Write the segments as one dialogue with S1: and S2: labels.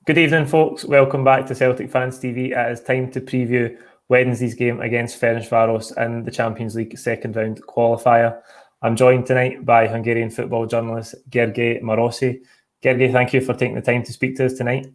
S1: Good evening, folks. Welcome back to Celtic Fans TV. It is time to preview Wednesday's game against Ferencvaros in the Champions League second round qualifier. I'm joined tonight by Hungarian football journalist Gergely Marosi. Gergely, thank you for taking the time to speak to us tonight.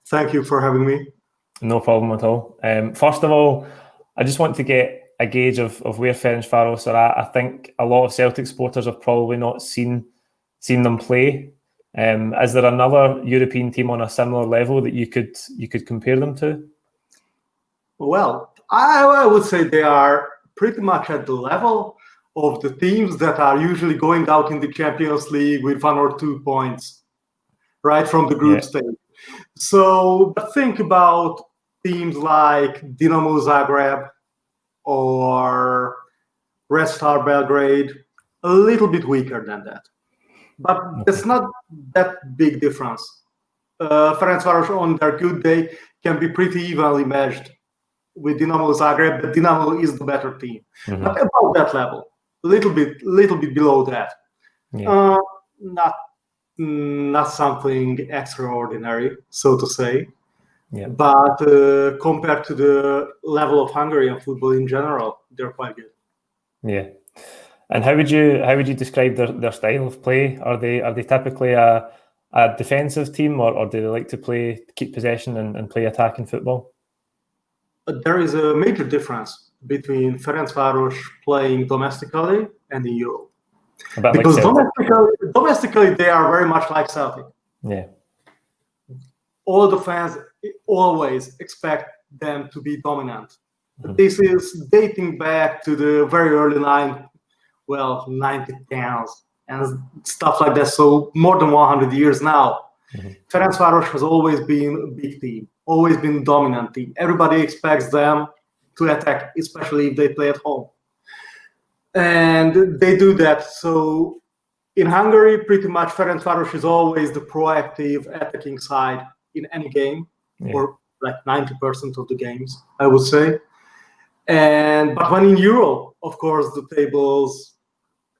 S2: Thank you for having me.
S1: No problem at all. First of all, I just want to get a gauge of where Ferencvaros are at. I think a lot of Celtic supporters have probably not seen them play. Is there another European team on a similar level that you could compare them to?
S2: Well, I would say they are pretty much at the level of the teams that are usually going out in the Champions League with 1 or 2 points, right from the group stage. So think about teams like Dinamo Zagreb or Red Star Belgrade, a little bit weaker than that. But it's not that big difference. Ferencvaros on their good day can be pretty evenly matched with Dinamo Zagreb, but Dinamo is the better team. Mm-hmm. But about that level, a little bit below that. Yeah. Not something extraordinary, so to say. Yeah. But compared to the level of Hungarian football in general, they're quite good.
S1: Yeah. And how would you describe their style of play? Are they typically a defensive team, or do they like to keep possession and play attacking football?
S2: There is a major difference between Ferencvaros playing domestically and in Europe. Because like domestically they are very much like Celtic.
S1: Yeah.
S2: All the fans always expect them to be dominant. Mm-hmm. This is dating back to the very early 90s and stuff like that. So more than 100 years now. Mm-hmm. Ferencvaros has always been a big team, always been a dominant team. Everybody expects them to attack, especially if they play at home. And they do that. So in Hungary, pretty much Ferencvaros is always the proactive attacking side in any game, or like 90% of the games, I would say. But when in Europe, of course, the tables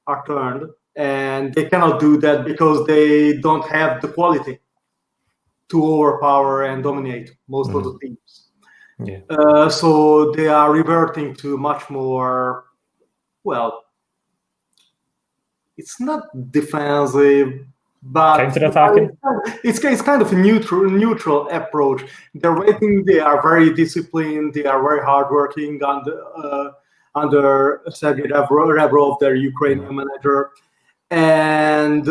S2: are turned, and they cannot do that because they don't have the quality to overpower and dominate most of the teams. Yeah. So they are reverting to much more, well, it's not defensive, but
S1: counter-attacking.
S2: It's kind of a neutral approach. They are very disciplined. They are very hardworking under Sergei Rebrov, their Ukrainian manager, and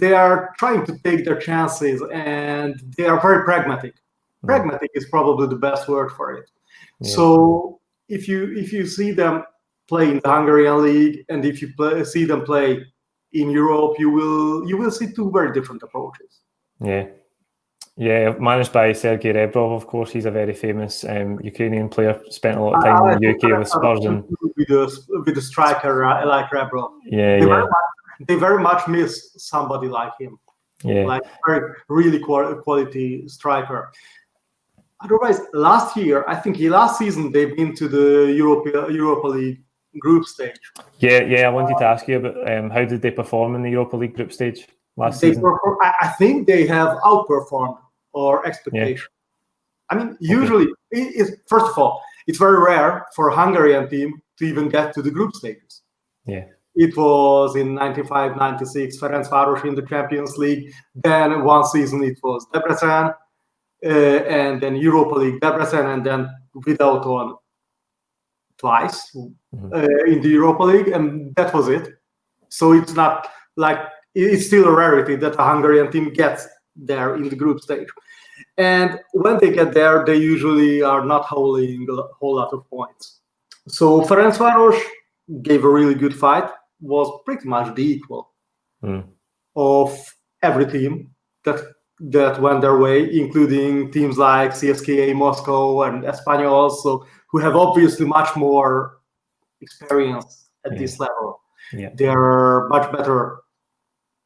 S2: they are trying to take their chances, and they are very pragmatic. Pragmatic is probably the best word for it. Yeah. So if you see them play in the Hungarian league, and if you see them play in Europe, you will see two very different approaches.
S1: Yeah, managed by Sergei Rebrov, of course. He's a very famous Ukrainian player. Spent a lot of time in the UK with Spurs and
S2: with the striker like Rebrov. They very much miss somebody like him. Yeah, like really quality striker. Otherwise, last season they've been to the Europa League group stage.
S1: Yeah, I wanted to ask you about how did they perform in the Europa League group stage last season?
S2: I think they have outperformed our expectation. Yeah. I mean, usually, first of all, it's very rare for a Hungarian team to even get to the group stages.
S1: Yeah.
S2: It was in 95-96, Ferencvaros in the Champions League. Then one season it was Debrecen, and then Europa League Debrecen, and then without one twice in the Europa League, and that was it. So it's not like it's still a rarity that a Hungarian team gets there in the group stage. And when they get there, they usually are not holding a whole lot of points. So Ferencvaros gave a really good fight, was pretty much the equal of every team that went their way, including teams like CSKA Moscow and Espanyol, so who have obviously much more experience at this level. Yeah. They are much better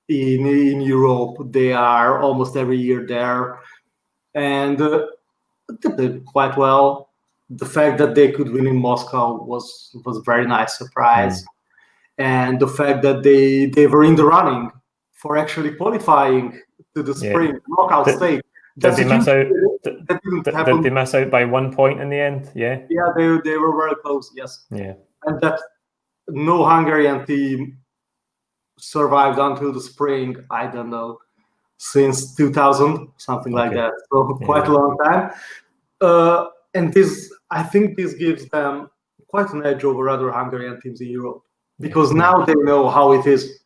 S2: in Europe. They are almost every year there, and they did quite well. The fact that they could win in Moscow was a very nice surprise, and the fact that they were in the running for actually qualifying to the spring knockout stage
S1: Did they miss out? Did they miss out by 1 point in the end? Yeah.
S2: Yeah, they were very close. Yes.
S1: Yeah.
S2: And that no Hungarian team survived until the spring. I don't know, since 2000, something like that. So quite a long time. And I think this gives them quite an edge over other Hungarian teams in Europe, because now they know how it is.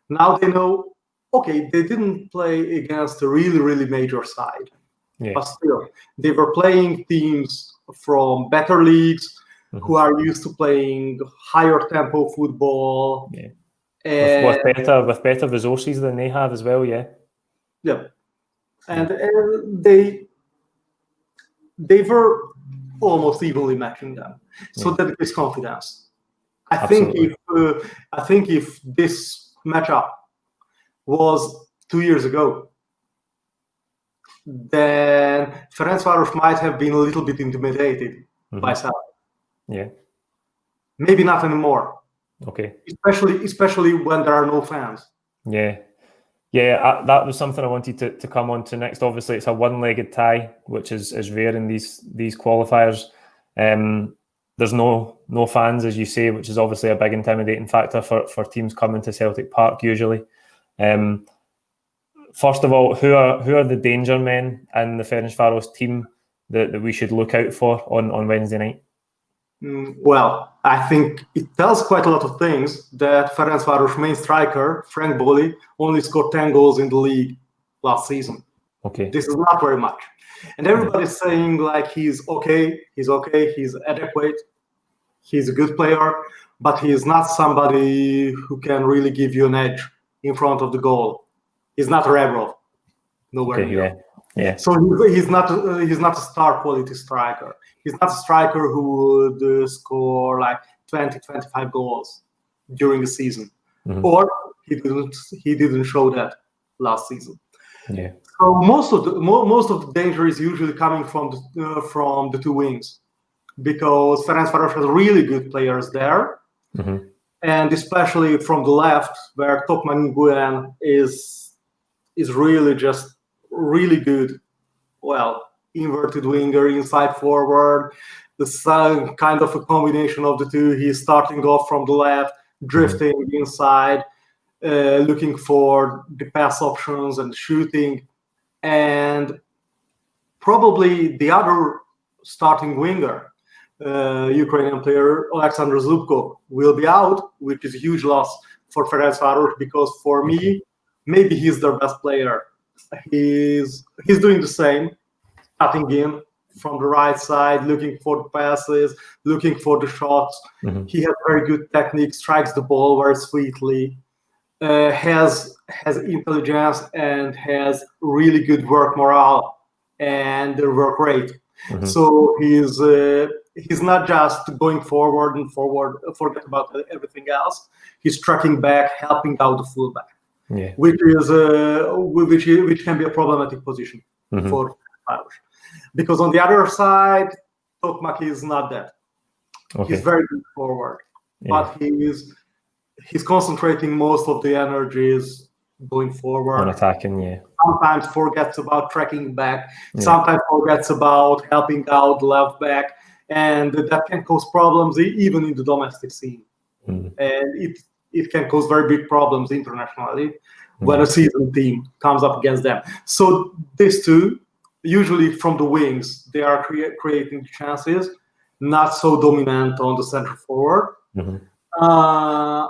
S2: Now they know, okay, they didn't play against a really, really major side, but still, they were playing teams from better leagues who are used to playing higher tempo football.
S1: Yeah. With better resources than they have as well, yeah.
S2: Yeah. And they were almost evenly matching them. So that gives confidence. I think if this matchup was 2 years ago, then Ferencvaros might have been a little bit intimidated by Celtic.
S1: Yeah.
S2: Maybe not anymore.
S1: Okay.
S2: Especially when there are no fans.
S1: Yeah. Yeah, that was something I wanted to come on to next. Obviously, it's a one-legged tie, which is rare in these qualifiers. There's no fans, as you say, which is obviously a big intimidating factor for teams coming to Celtic Park usually. First of all, who are the danger men in the Ferencvaros team that we should look out for on Wednesday night?
S2: Well, I think it tells quite a lot of things that Ferencvaros' main striker, Frank Boli, only scored 10 goals in the league last season.
S1: Okay.
S2: This is not very much. And everybody's saying like he's okay, he's adequate, he's a good player, but he is not somebody who can really give you an edge in front of the goal. He's not Rebrov. Nowhere near.
S1: Yeah.
S2: So he's not a star quality striker. He's not a striker who would score like 20, 25 goals during the season, or he didn't show that last season.
S1: Yeah.
S2: So most of the danger is usually coming from the two wings, because Ferencvaros has really good players there, and especially from the left, where Tokman Nguyen is really just really good. Well, inverted winger, inside forward, the kind of a combination of the two. He's starting off from the left, drifting inside, looking for the pass options and shooting. And probably the other starting winger, Ukrainian player Alexander Zubkov, will be out, which is a huge loss for Ferencvaros, because for me, maybe he's their best player. He's doing the same, cutting in from the right side, looking for the passes, looking for the shots. He has very good technique, strikes the ball very sweetly, has intelligence, and has really good work morale and work rate. So he's not just going forward, forget about everything else. He's tracking back, helping out the fullback. Yeah. Which can be a problematic position for Irish, because on the other side, Tokmak is not that. Okay. He's very good forward, but he's concentrating most of the energies going forward
S1: on attacking.
S2: Sometimes forgets about tracking back. Sometimes forgets about helping out the left back, and that can cause problems even in the domestic scene. And it can cause very big problems internationally when a seasoned team comes up against them. So these two, usually from the wings, they are creating chances, not so dominant on the center forward. I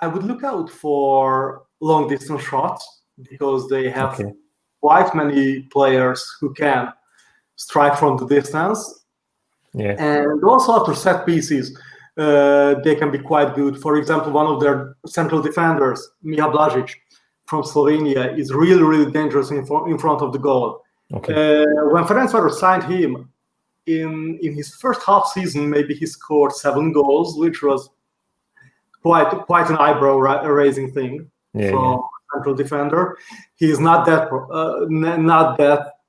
S2: would look out for long distance shots, because they have quite many players who can strike from the distance. And also after set pieces, they can be quite good. For example, one of their central defenders, Miha Blažić from Slovenia, is really, really dangerous in front of the goal. When Ferencvaros signed him, in his first half season, maybe he scored 7 goals, which was quite an eyebrow-raising thing from a central defender. He is not that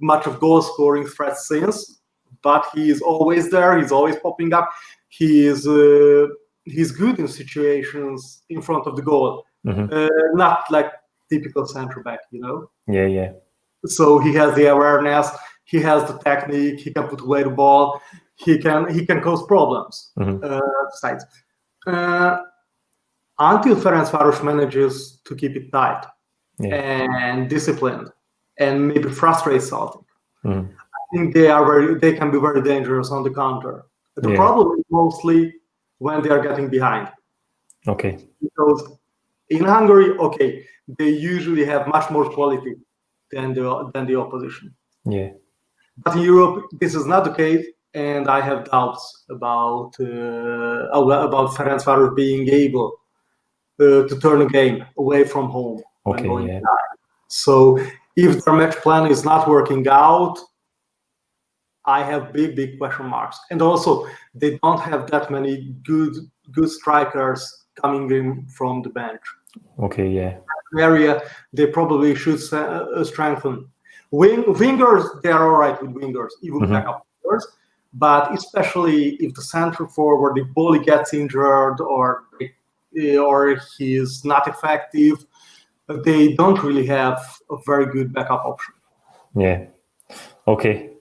S2: much of goal-scoring threat since, but he is always there. He's always popping up. He's good in situations in front of the goal, not like typical center back,
S1: Yeah.
S2: So he has the awareness, he has the technique, he can put away the ball, he can cause problems. Sides. Until Ferencvaros manages to keep it tight and disciplined, and maybe frustrate Celtic, I think they can be very dangerous on the counter. The problem is mostly when they are getting behind.
S1: Okay.
S2: Because in Hungary, they usually have much more quality than the opposition.
S1: Yeah.
S2: But in Europe, this is not the case, and I have doubts about Ferencvaros being able to turn a game away from home when going behind. So if their match plan is not working out, I have big question marks. And also, they don't have that many good strikers coming in from the bench.
S1: Okay, yeah.
S2: Area they probably should strengthen. Wingers, they are all right with wingers, even backup wingers. But especially if the center forward, the goalie gets injured or he's not effective, they don't really have a very good backup option.
S1: Yeah. Okay.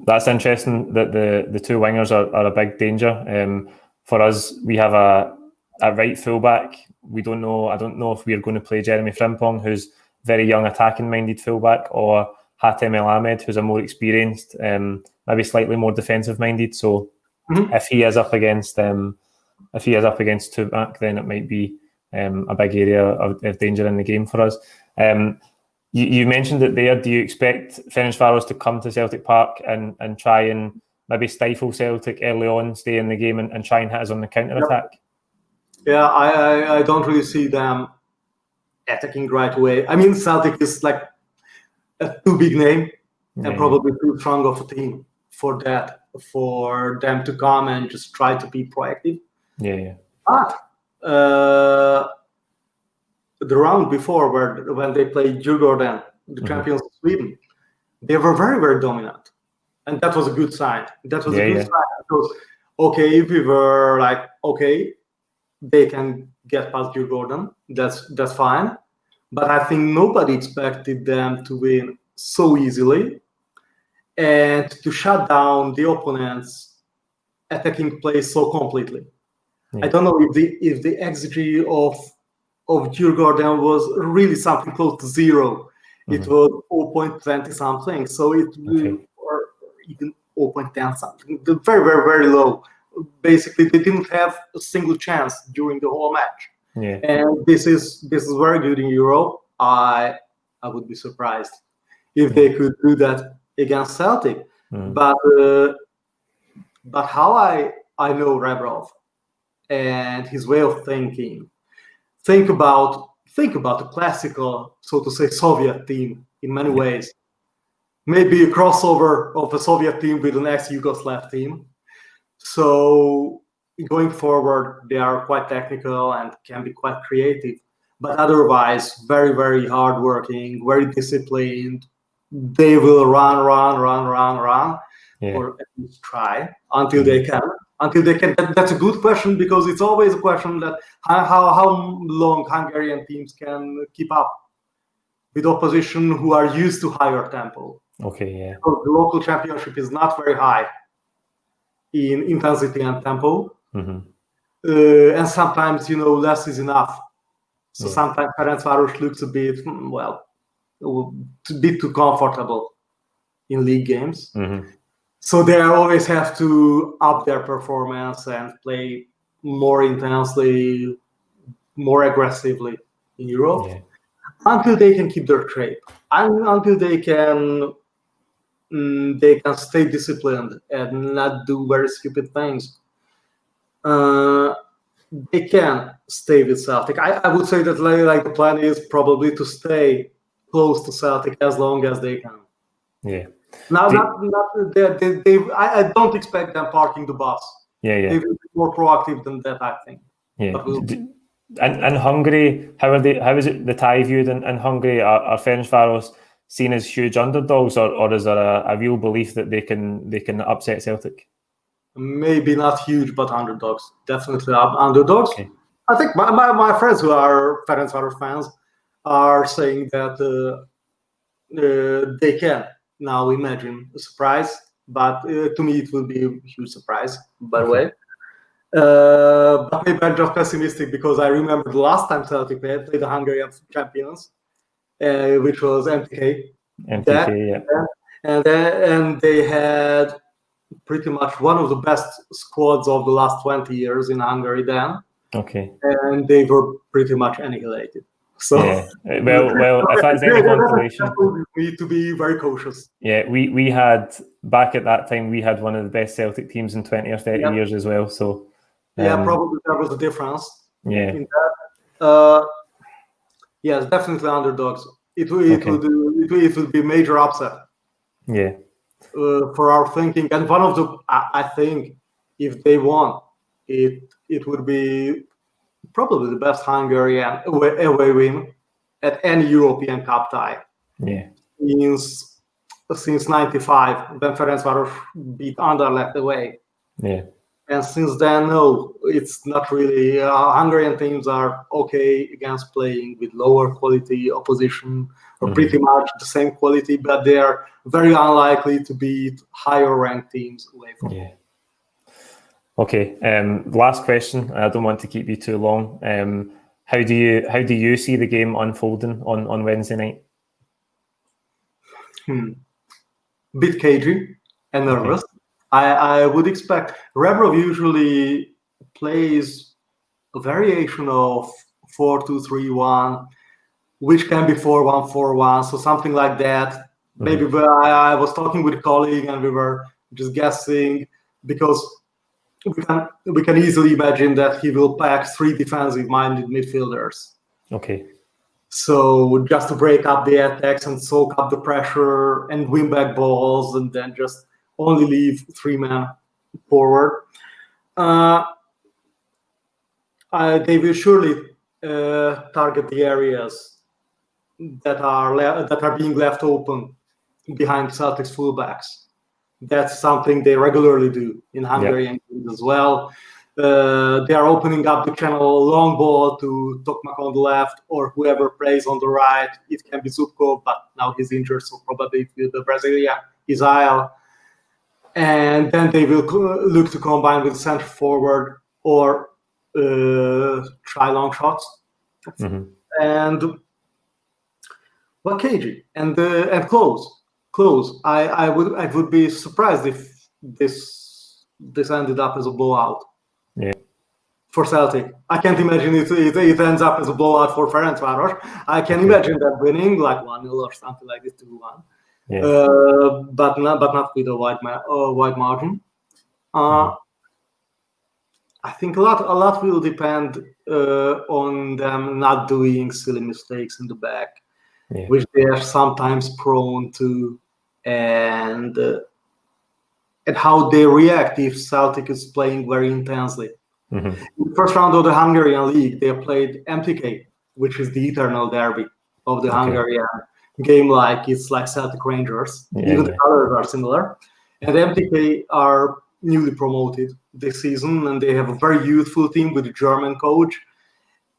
S1: That's interesting that the two wingers are a big danger. For us, we have a right fullback. I don't know if we're going to play Jeremy Frimpong, who's very young, attacking-minded fullback, or Hatem El Ahmed, who's a more experienced, maybe slightly more defensive-minded. So if he is up against two-back, then it might be a big area of danger in the game for us. You mentioned it there. Do you expect Ferencvaros to come to Celtic Park and try and maybe stifle Celtic early on, stay in the game and try and hit us on the counter-attack?
S2: Yeah, I don't really see them attacking right away. I mean, Celtic is like a too big name and probably too strong of a team for them to come and just try to be proactive.
S1: Yeah.
S2: But the round before, when they played Djurgården, the champions of Sweden, they were very, very dominant, and that was a good sign. That was a good sign because if we were like they can get past Djurgården, that's fine. But I think nobody expected them to win so easily and to shut down the opponent's attacking play so completely. I don't know if the XG of Djurgården was really something close to zero. It was 0.20 something, so it or even 0.10 something. Very, very, very low. Basically, they didn't have a single chance during the whole match.
S1: Yeah.
S2: And this is very good in Europe. I would be surprised if they could do that against Celtic. But how I know Rebrov and his way of thinking. Think about the classical, so to say, Soviet team in many ways. Maybe a crossover of a Soviet team with an ex-Yugoslav team. So going forward, they are quite technical and can be quite creative. But otherwise, very, very hardworking, very disciplined. They will run, or at least try until they can. That's a good question because it's always a question that how long Hungarian teams can keep up with opposition who are used to higher tempo.
S1: Okay, yeah.
S2: So the local championship is not very high in intensity and tempo, and sometimes less is enough. So sometimes Ferencvaros looks a bit too comfortable in league games. So they always have to up their performance and play more intensely, more aggressively in Europe until they can keep their shape, and until they can stay disciplined and not do very stupid things. They can stay with Celtic. I would say that the plan is probably to stay close to Celtic as long as they can.
S1: Yeah.
S2: Now, I don't expect them parking the bus. They will be more proactive than that, I think.
S1: Yeah. And Hungary, how is it the tie viewed in Hungary? Are Ferencvaros seen as huge underdogs, or is there a real belief that they can upset Celtic?
S2: Maybe not huge, but underdogs. Definitely underdogs. Okay. I think my friends who are Ferencvaros fans are saying that they can now imagine a surprise, but to me it will be a huge surprise, by the way. But maybe I'm just pessimistic because I remember the last time Celtic played the Hungarian champions, which was MTK.
S1: MTK,
S2: And they had pretty much one of the best squads of the last 20 years in Hungary then.
S1: Okay.
S2: And they were pretty much annihilated. So
S1: yeah. Well, if that's any consolation,
S2: we need to be very cautious.
S1: Yeah, we had back at that time we had one of the best Celtic teams in 20 or 30 years as well. So
S2: probably that was the difference.
S1: Yeah.
S2: In that. Yes, definitely underdogs. It will be a major upset.
S1: Yeah.
S2: For our thinking, and one of the I think if they won, it would be probably the best Hungarian away win at any European Cup tie.
S1: Yeah.
S2: Since '95, when Ferencvaros beat Anderlecht away.
S1: Yeah.
S2: And since then, no, it's not really. Hungarian teams are okay against playing with lower quality opposition, or pretty much the same quality, but they are very unlikely to beat higher ranked teams away from home.
S1: Okay. Last question. I don't want to keep you too long. How do you see the game unfolding on Wednesday night?
S2: Bit cagey and nervous. Okay. I would expect Rebrov usually plays a variation of 4-2-3-1, which can be 4-1-4-1, so something like that. Maybe I was talking with a colleague and we were just guessing because we can easily imagine that he will pack 3 defensive-minded midfielders.
S1: Okay.
S2: So just to break up the attacks and soak up the pressure and win back balls, and then just only leave 3 men forward. They will surely target the areas that are being left open behind Celtic's fullbacks. That's something they regularly do in Hungarian games as well. They are opening up the channel long ball to Tokmak on the left or whoever plays on the right. It can be Zubkov, but now he's injured, so probably the Brazilian Israel. And then they will look to combine with center forward or try long shots. And cagey and close. I would be surprised if this ended up as a blowout.
S1: Yeah.
S2: For Celtic, I can't imagine it ends up as a blowout for Ferencvaros. I can imagine that winning like 1-0 or something like this, 2-1.
S1: Yeah.
S2: But not with a wide margin. I think a lot will depend on them not doing silly mistakes in the back, which they are sometimes prone to, and how they react if Celtic is playing very intensely. In the first round of the Hungarian League, they played MTK, which is the eternal derby of the Hungarian game, it's like Celtic Rangers. Even the colors are similar. And MTK are newly promoted this season, and they have a very youthful team with a German coach.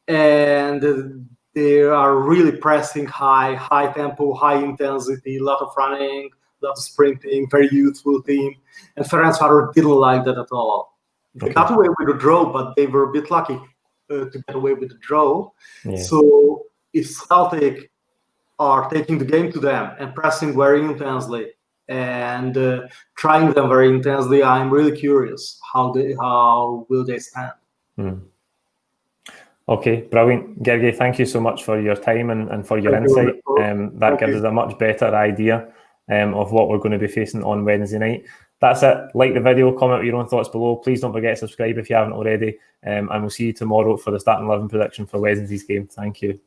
S2: And they are really pressing high tempo, high intensity, a lot of running, a lot of sprinting, very youthful team. And Ferencvaros didn't like that at all. They got away with a draw, but they were a bit lucky to get away with the draw. So if Celtic are taking the game to them and pressing very intensely and trying them very intensely, I'm really curious how will they stand.
S1: Okay, brilliant. Gergely, thank you so much for your time and for your insight. That gives us a much better idea of what we're going to be facing on Wednesday night. That's it. Like the video, comment with your own thoughts below. Please don't forget to subscribe if you haven't already. And we'll see you tomorrow for the starting 11 prediction for Wednesday's game. Thank you.